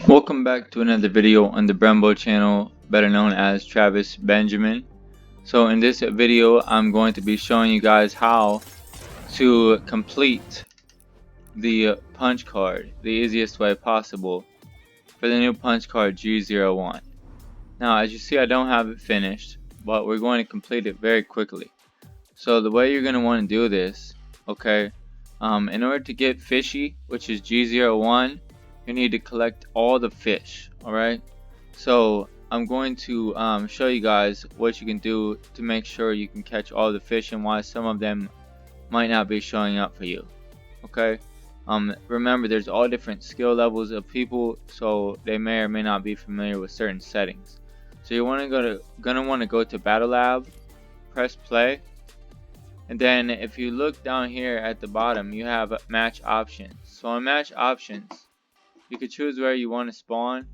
Welcome back to another video on the Brembo channel, better known as Travis Benjamin. So in this video I'm going to be showing you guys how to complete the punch card the easiest way possible for the new punch card G-01. Now as you see, I don't have it finished, but we're going to complete it very quickly. So the way you're going to want to do this, okay, in order to get Fishy, which is G-01, you need to collect all the fish. Alright, so I'm going to show you guys what you can do to make sure you can catch all the fish and why some of them might not be showing up for you. Okay, remember there's all different skill levels of people, so they may or may not be familiar with certain settings. So you want to go to Battle Lab, press play, and then if you look down here at the bottom, you have match options. So on match options, you can choose where you want to spawn.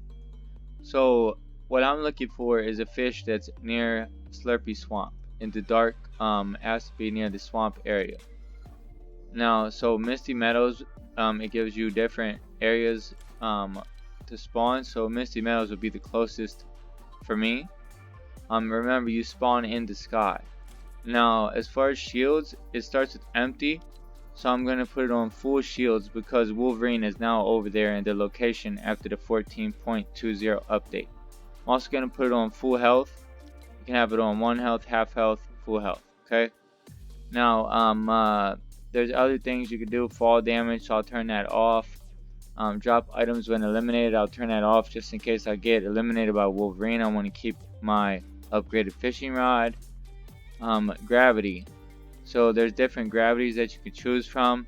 So what I'm looking for is a fish that's near Slurpy Swamp in the dark. Has to be near the swamp area. Now, so Misty Meadows, it gives you different areas to spawn. So Misty Meadows would be the closest for me. Remember, you spawn in the sky. Now, as far as shields, it starts with empty. So I'm going to put it on full shields because Wolverine is now over there in the location after the 14.20 update. I'm also going to put it on full health. You can have it on 1 health, half health, full health. Okay. Now, there's other things you can do. Fall damage, so I'll turn that off. Drop items when eliminated, I'll turn that off just in case I get eliminated by Wolverine. I want to keep my upgraded fishing rod. Gravity. So there's different gravities that you can choose from.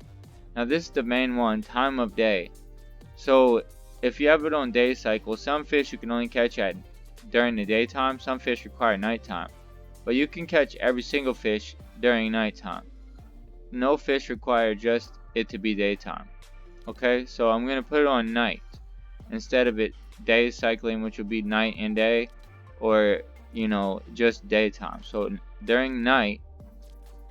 Now this is the main one, time of day. So if you have it on day cycle, some fish you can only catch during the daytime, some fish require nighttime. But you can catch every single fish during nighttime. No fish require just it to be daytime. Okay, so I'm going to put it on night instead of it day cycling, which would be night and day, or just daytime. So during night,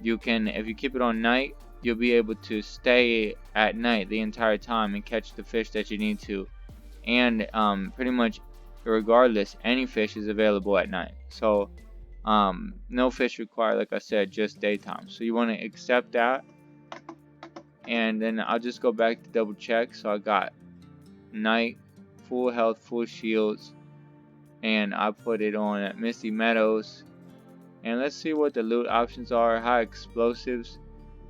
you can, if you keep it on night, you'll be able to stay at night the entire time and catch the fish that you need to. And pretty much regardless, any fish is available at night. So no fish required, like I said, just daytime. So you want to accept that, and then I'll just go back to double check. So I got night, full health, full shields, and I put it on at Misty Meadows. And let's see what the loot options are. High explosives,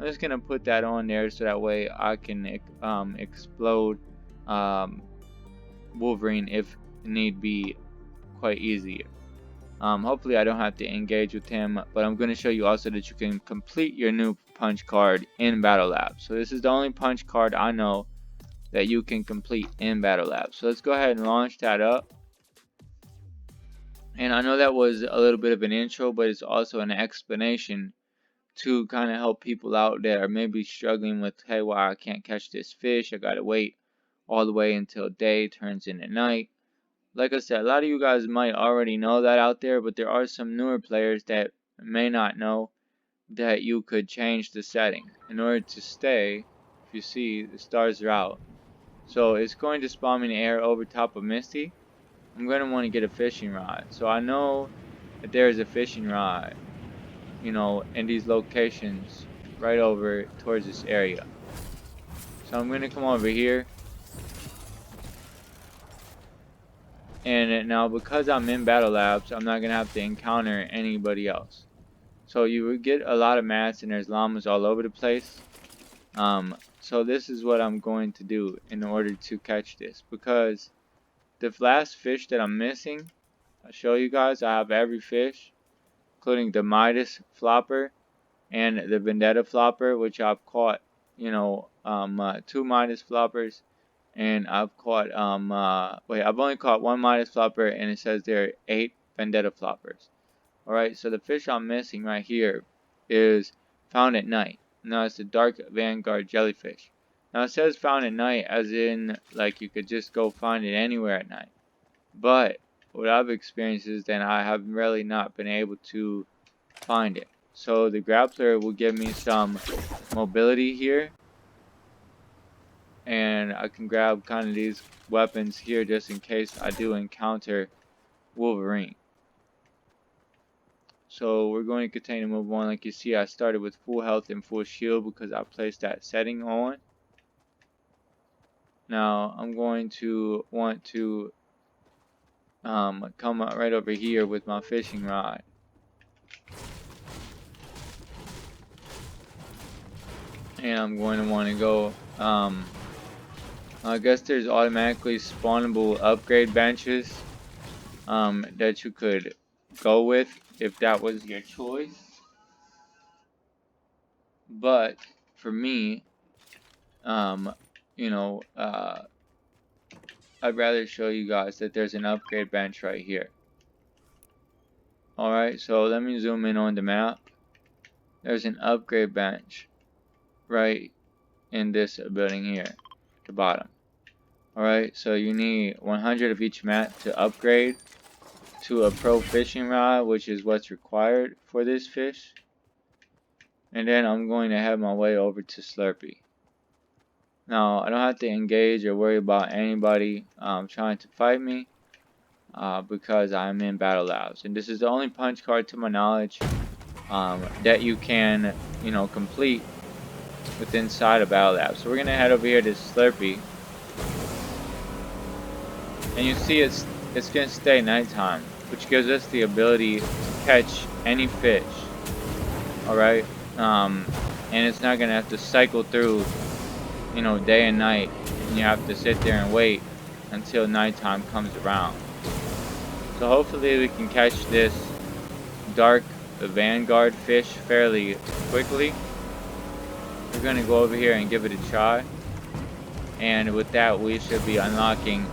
I'm just gonna put that on there so that way I can explode Wolverine if need be, quite easier. Hopefully I don't have to engage with him, but I'm going to show you also that you can complete your new punch card in Battle Lab. So this is the only punch card I know that you can complete in Battle Lab. So let's go ahead and launch that up. And I know that was a little bit of an intro, but it's also an explanation to kind of help people out that are maybe struggling with, hey, why I can't catch this fish, I gotta wait all the way until day turns into night. Like I said, a lot of you guys might already know that out there, but there are some newer players that may not know that you could change the setting in order to stay. If you see, the stars are out, so it's going to spawn me in the air over top of Misty. I'm going to want to get a fishing rod, so I know that there is a fishing rod, in these locations right over towards this area. So I'm going to come over here. And now because I'm in Battle Labs, I'm not going to have to encounter anybody else. So you would get a lot of mats and there's llamas all over the place. So this is what I'm going to do in order to catch this. Because the last fish that I'm missing, I'll show you guys, I have every fish, including the MIDAS flopper and the VENDETTA flopper, which I've caught, 2 MIDAS floppers. And I've caught, I've only caught 1 MIDAS flopper, and it says there are 8 VENDETTA floppers. Alright, so the fish I'm missing right here is found at night. Now it's the dark vanguard jellyfish. Now it says found at night as in, like, you could just go find it anywhere at night. But what I've experienced is that I have really not been able to find it. So the grappler will give me some mobility here. and I can grab kind of these weapons here just in case I do encounter Wolverine. So we're going to continue to move on. Like you see, I started with full health and full shield because I placed that setting on. Now I'm going to want to come right over here with my fishing rod. And I'm going to want to go, I guess there's automatically spawnable upgrade benches that you could go with if that was your choice. But for me, you know, I'd rather show you guys that there's an upgrade bench right here. Alright, so let me zoom in on the map. There's an upgrade bench right in this building here at the bottom. Alright, so you need 100 of each mat to upgrade to a pro fishing rod, which is what's required for this fish. And then I'm going to head my way over to Slurpee. Now, I don't have to engage or worry about anybody trying to fight me because I'm in Battle Labs. And this is the only punch card, to my knowledge, that you can, complete with inside of Battle Labs. So we're going to head over here to Slurpee. And you see it's going to stay nighttime, which gives us the ability to catch any fish. Alright? And it's not going to have to cycle through, day and night, and you have to sit there and wait until nighttime comes around. So hopefully we can catch this dark vanguard fish fairly quickly. We're going to go over here and give it a try, and with that we should be unlocking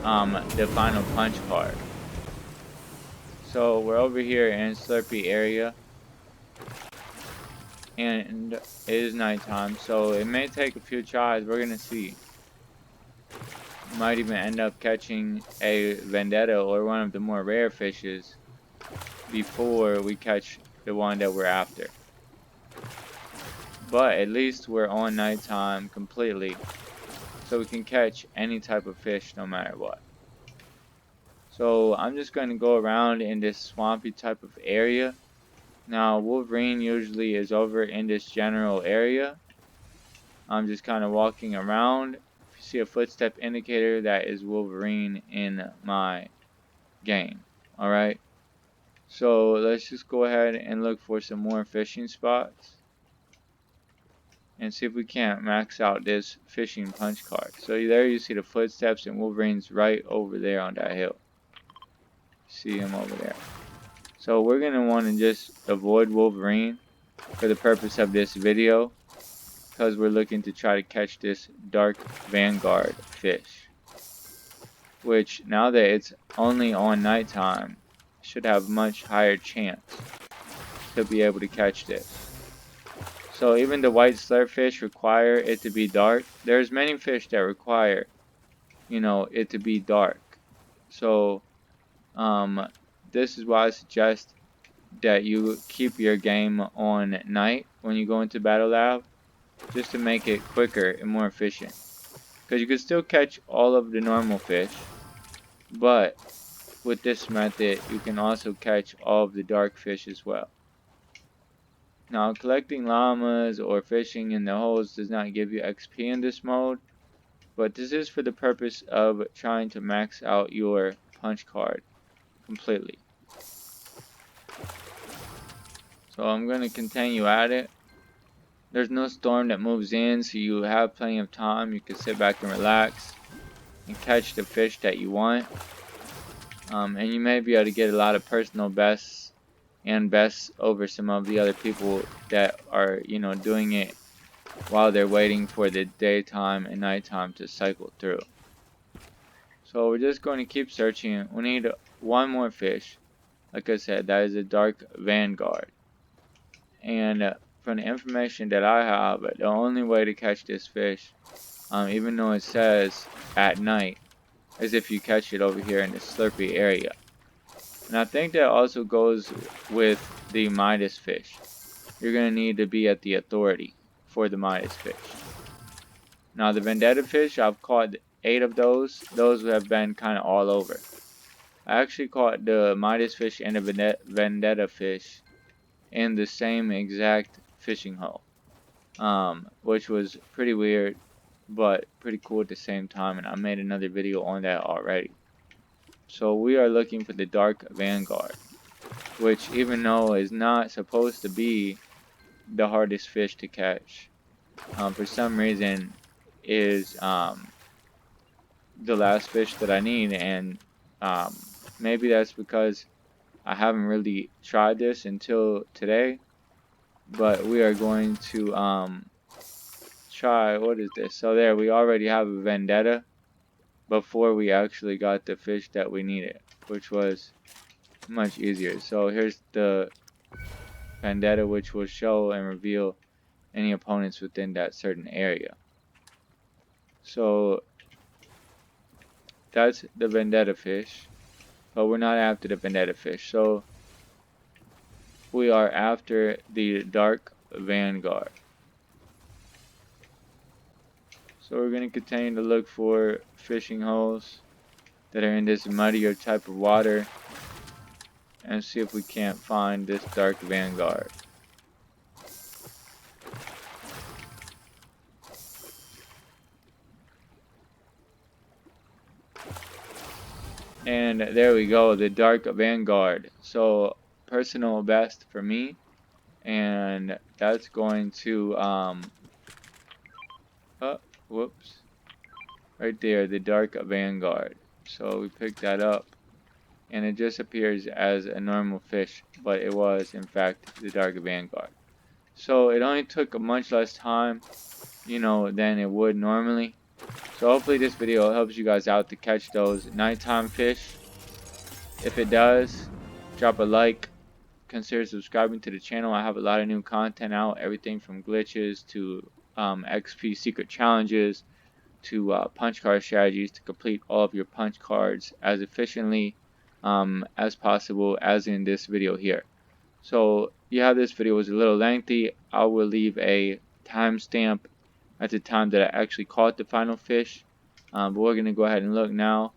the final punch card. So we're over here in Slurpee area, and it is nighttime, so it may take a few tries. We're gonna see. Might even end up catching a Vendetta or one of the more rare fishes before we catch the one that we're after. But at least we're on nighttime completely, so we can catch any type of fish no matter what. So I'm just going to go around in this swampy type of area. Now Wolverine usually is over in this general area. I'm just kind of walking around. If you see a footstep indicator, that is Wolverine in my game. Alright, so let's just go ahead and look for some more fishing spots and see if we can't max out this fishing punch card. So there you see the footsteps, and Wolverine's right over there on that hill. See him over there. So we're going to want to just avoid Wolverine for the purpose of this video, because we're looking to try to catch this dark vanguard fish, which now that it's only on nighttime should have much higher chance to be able to catch this. So even the white slurpfish require it to be dark. There's many fish that require, it to be dark. So this is why I suggest that you keep your game on night when you go into Battle Lab, just to make it quicker and more efficient. Because you can still catch all of the normal fish, but with this method you can also catch all of the dark fish as well. Now, collecting llamas or fishing in the holes does not give you XP in this mode, but this is for the purpose of trying to max out your punch card completely. So I'm going to continue at it. There's no storm that moves in, so you have plenty of time. You can sit back and relax and catch the fish that you want. And you may be able to get a lot of personal bests and bests over some of the other people that are, doing it while they're waiting for the daytime and nighttime to cycle through. So we're just going to keep searching. We need one more fish. Like I said, that is a dark vanguard. And from the information that I have, the only way to catch this fish, even though it says at night, is if you catch it over here in the Slurpee area. And I think that also goes with the MIDAS fish. You're going to need to be at the authority for the MIDAS fish. Now the Vendetta fish, I've caught 8 of those. Those have been kind of all over. I actually caught the Midas fish and the Vendetta fish in the same exact fishing hole, which was pretty weird, but pretty cool at the same time, and I made another video on that already. So we are looking for the Dark Vanguard, which even though is not supposed to be the hardest fish to catch, for some reason is the last fish that I need, and maybe that's because I haven't really tried this until today, but we are going to try. What is this? So there, we already have a Vendetta before we actually got the fish that we needed, which was much easier. So here's the Vendetta, which will show and reveal any opponents within that certain area. So that's the Vendetta fish, but we're not after the Vendetta fish. So we are after the Dark Vanguard. So we're going to continue to look for fishing holes that are in this muddier type of water and see if we can't find this Dark Vanguard. And there we go, the Dark Vanguard. So personal best for me, and that's going to oh, whoops, right there, the Dark Vanguard. So we picked that up, and it just appears as a normal fish, but it was in fact the Dark Vanguard. So it only took much less time, you know, than it would normally. So hopefully this video helps you guys out to catch those nighttime fish. If it does, drop a like, consider subscribing to the channel. I have a lot of new content out, everything from glitches to XP secret challenges to punch card strategies to complete all of your punch cards as efficiently as possible, as in this video here. So yeah, this video was a little lengthy. I will leave a timestamp at the time that I actually caught the final fish, but we're going to go ahead and look now.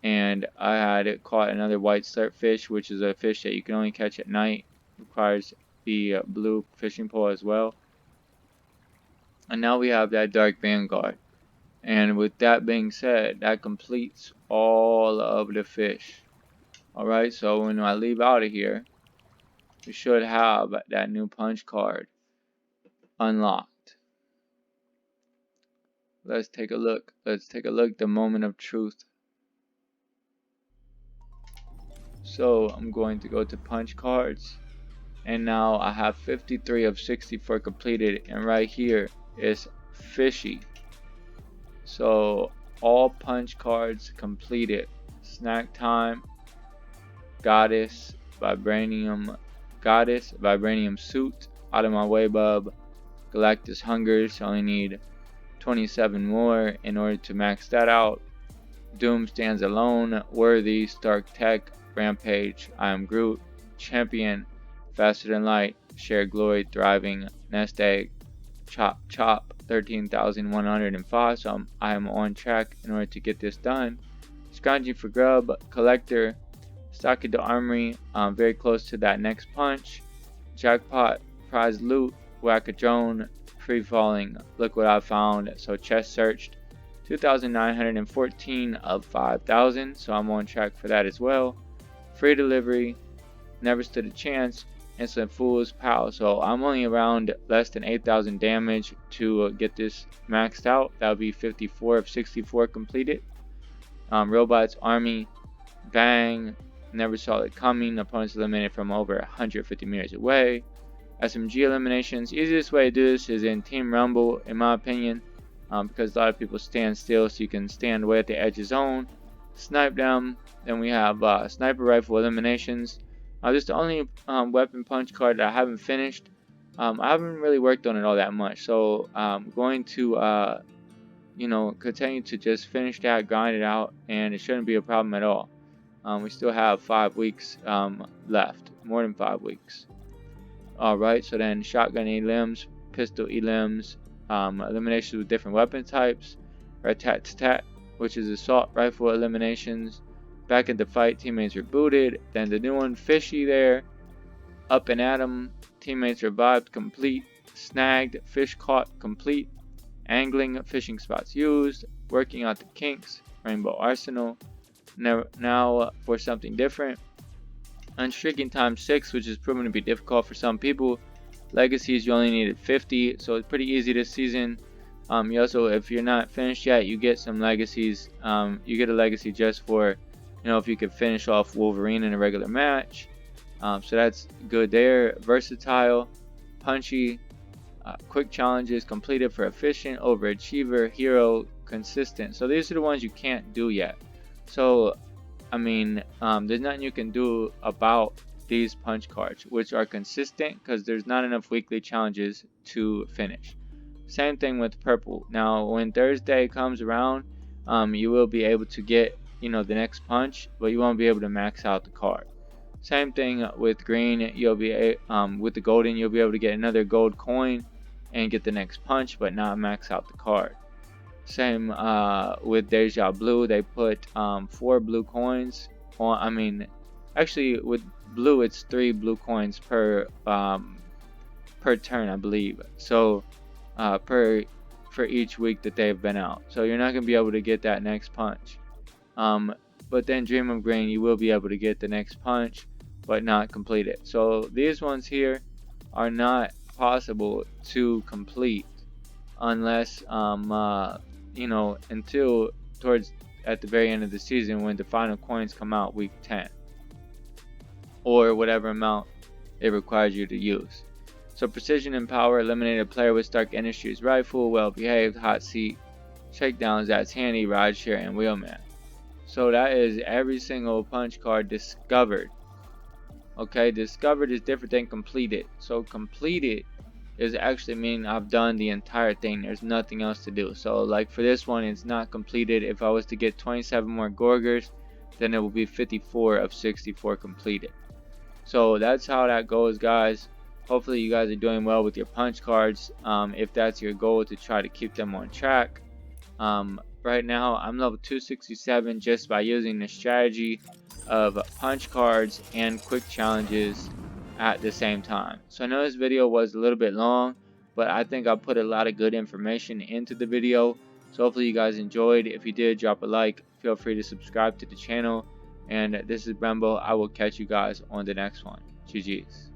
And I had caught another white slurp fish, which is a fish that you can only catch at night. Requires the blue fishing pole as well. And now we have that Dark Vanguard. And with that being said, that completes all of the fish. Alright, so when I leave out of here, we should have that new punch card unlocked. Let's take a look. Let's take a look. The moment of truth. So I'm going to go to punch cards, and now I have 53 of 64 completed, and right here is Fishy. So all punch cards completed. Snack time, Goddess, Vibranium Suit, Out of My Way Bub, Galactus Hungers. Only need 27 more in order to max that out. Doom Stands Alone, Worthy, Stark Tech, Rampage, I Am Groot, Champion, Faster Than Light, Shared Glory, Thriving, Nest Egg, Chop Chop, 13,105. So I am on track in order to get this done. Scrounging for Grub, Collector, Stocking the Armory, very close to that next punch. Jackpot, Prize Loot, Whack a Drone, Free Falling, Look What I Found. So Chest Searched, 2,914 of 5,000. So I'm on track for that as well. Free Delivery, Never Stood a Chance, Instant Fool's Pow. So I'm only around less than 8,000 damage to get this maxed out. That would be 54 of 64 completed. Robots Army, Bang, Never Saw It Coming. Opponents eliminated from over 150 meters away. SMG eliminations. Easiest way to do this is in Team Rumble, in my opinion, because a lot of people stand still, so you can stand way at the edge of zone, snipe them. Then we have sniper rifle eliminations. This is the only weapon punch card that I haven't finished. I haven't really worked on it all that much, so I'm going to you know, continue to just finish that, grind it out, and it shouldn't be a problem at all. We still have 5 weeks left, more than 5 weeks. Alright, so then shotgun elims, pistol elims, eliminations with different weapon types, rat-tat-tat, which is assault rifle eliminations, back into fight, teammates rebooted, then the new one, Fishy there, up and at 'em, teammates revived, complete, snagged, fish caught, complete, angling, fishing spots used, working out the kinks, rainbow arsenal. Now for something different, unstreaking times 6, which is proven to be difficult for some people. Legacies, you only needed 50, so it's pretty easy this season. You also, if you're not finished yet, you get some legacies. You get a legacy just for, if you could finish off Wolverine in a regular match. So that's good there. Versatile, punchy, quick challenges completed for efficient, overachiever, hero, consistent. So these are the ones you can't do yet. So I mean, there's nothing you can do about these punch cards, which are consistent because there's not enough weekly challenges to finish. Same thing with purple. Now when Thursday comes around, you will be able to get the next punch, but you won't be able to max out the card. Same thing with green. You'll be with the golden, you'll be able to get another gold coin and get the next punch, but not max out the card. Same with Deja Blue. They put 4 blue coins on. Actually with blue it's 3 blue coins per turn, I believe. So for each week that they've been out. So you're not gonna be able to get that next punch. But then Dream of Green, you will be able to get the next punch, but not complete it. So these ones here are not possible to complete unless until towards at the very end of the season when the final coins come out week 10 or whatever amount it requires you to use. So precision and power, eliminate a player with Stark Industries rifle, well behaved, hot seat, shakedowns, that's handy, ride share, and wheelman. So that is every single punch card discovered. Okay, discovered is different than completed. So completed is actually mean I've done the entire thing. There's nothing else to do. So like for this one, it's not completed. If I was to get 27 more Gorgers, then it will be 54 of 64 completed. So that's how that goes, guys. Hopefully you guys are doing well with your punch cards. If that's your goal, to try to keep them on track. Right now I'm level 267 just by using the strategy of punch cards and quick challenges at the same time. So I know this video was a little bit long, but I think I put a lot of good information into the video. So hopefully you guys enjoyed. If you did, drop a like. Feel free to subscribe to the channel. And this is Brembo. I will catch you guys on the next one. GG's.